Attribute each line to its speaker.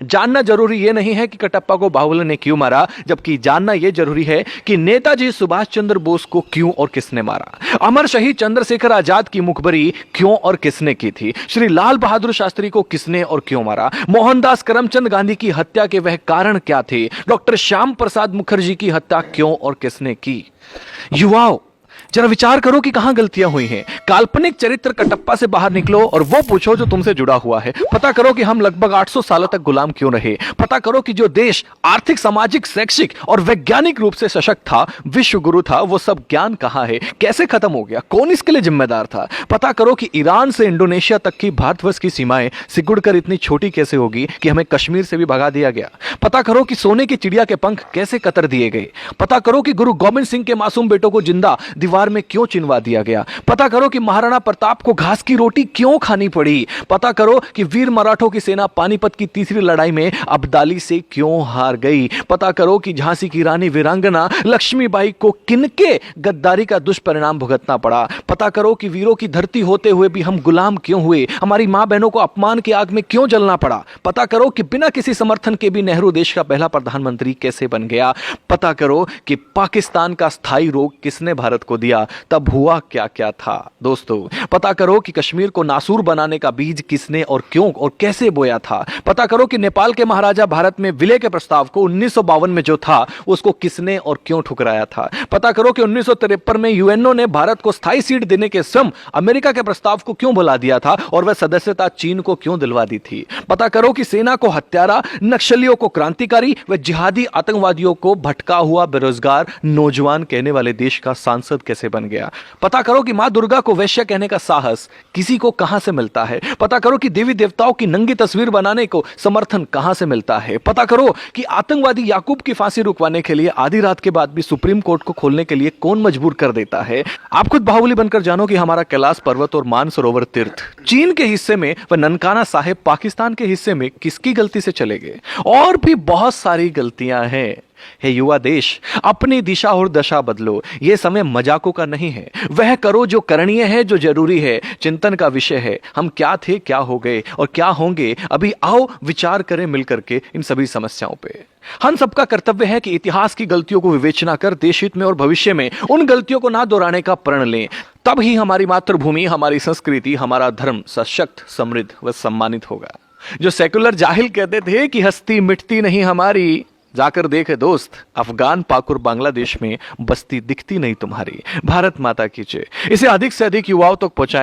Speaker 1: जानना जरूरी यह नहीं है कि कटप्पा को बाहुबली ने क्यों मारा, जबकि जानना यह जरूरी है कि नेताजी सुभाष चंद्र बोस को क्यों और किसने मारा। अमर शहीद चंद्रशेखर आजाद की मुखबरी क्यों और किसने की थी। श्री लाल बहादुर शास्त्री को किसने और क्यों मारा। मोहनदास करमचंद गांधी की हत्या के वह कारण क्या थे। डॉक्टर श्याम प्रसाद मुखर्जी की हत्या क्यों और किसने की। युवाओं, जरा विचार करो कि कहां गलतियां हुई हैं। काल्पनिक चरित्र कटप्पा से बाहर निकलो और वो पूछो जो तुमसे जुड़ा हुआ है। पता करो कि हम लगभग 800 सालों तक गुलाम क्यों रहे। पता करो कि जो देश आर्थिक, सामाजिक, शैक्षिक और वैज्ञानिक रूप से सशक्त था, विश्व गुरु था, वो सब ज्ञान कहां है, कैसे खत्म हो गया, कौन इसके लिए जिम्मेदार था। पता करो कि ईरान से इंडोनेशिया तक की भारतवर्ष की सीमाएं सिकुड़कर इतनी छोटी कैसे होगी कि हमें कश्मीर से भी भगा दिया गया। पता करो कि सोने की चिड़िया के पंख कैसे कतर दिए गए। पता करो कि गुरु गोविंद सिंह के मासूम बेटों को जिंदा दीवार में क्यों चिनवा दिया गया। पता करो कि महाराणा प्रताप को घास की रोटी क्यों खानी पड़ी। पता करो कि वीर मराठों की सेना पानीपत की तीसरी लड़ाई में अब्दाली से क्यों हार गई। पता करो कि झांसी की रानी वीरांगना लक्ष्मीबाई को किनके गद्दारी का दुष्परिणाम भुगतना पड़ा। पता करो कि वीरों की धरती होते हुए भी हम गुलाम क्यों हुए, हमारी मां बहनों को अपमान की आग में क्यों जलना पड़ा। पता करो कि बिना किसी समर्थन के भी नेहरू देश का पहला प्रधानमंत्री कैसे बन गया। पता करो कि पाकिस्तान का स्थायी रोग किसने भारत को दिया, तब हुआ क्या क्या था। दोस्तों, पता करो कि कश्मीर को नासूर बनाने का बीज किसने और क्यों और कैसे बोया था। पता करो कि नेपाल के महाराजा भारत में विलय के प्रस्ताव को 1952 में जो था उसको किसने और क्यों ठुकराया था। पता करो कि 1953 में यूएनओ ने भारत को स्थायी सीट देने के स्वयं अमेरिका के प्रस्ताव को क्यों भुला दिया था और वह सदस्यता चीन को क्यों दिलवा दी थी। पता करो कि सेना को हत्यारा, नक्सलियों को क्रांतिकारी व जिहादी आतंकवादियों को भटका हुआ बेरोजगार नौजवान कहने वाले देश का सांसद कैसे बन गया। पता करो कि मां दुर्गा को वैश्य कहने का साहस किसी को कहां से मिलता है। पता करो कि देवी देवताओं की नंगी तस्वीर बनाने को समर्थन कहां से मिलता है। पता करो कि आतंकवादी याकूब की फांसी रुकवाने के लिए आधी रात के बाद भी सुप्रीम कोर्ट को खोलने के लिए कौन मजबूर कर देता है। आप खुद बाहुबली बनकर जानो कि हमारा कैलाश पर्वत और मानसरोवर तीर्थ चीन के हिस्से में व ननकाना साहिब पाकिस्तान के हिस्से में किसकी गलती से चले गए। और भी बहुत सारी गलतियां हैं। हे युवा देश, अपनी दिशा और दशा बदलो। यह समय मजाकों का नहीं है। वह करो जो करणीय है, जो जरूरी है, चिंतन का विषय है। हम क्या थे, क्या हो गए और क्या होंगे। अभी आओ विचार करें मिलकर के इन सभी समस्याओं पे। हम सबका कर्तव्य है कि इतिहास की गलतियों को विवेचना कर देश हित में और भविष्य में उन गलतियों को ना दोहराने का प्रण लें। तब ही हमारी मातृभूमि, हमारी संस्कृति, हमारा धर्म सशक्त, समृद्ध व सम्मानित होगा। जो सेकुलर जाहिल कहते थे कि हस्ती मिटती नहीं हमारी, जाकर देखे दोस्त, अफगान, पाक और बांग्लादेश में बस्ती दिखती नहीं तुम्हारी। भारत माता की जय। इसे अधिक से अधिक युवाओं तक पहुंचाएं।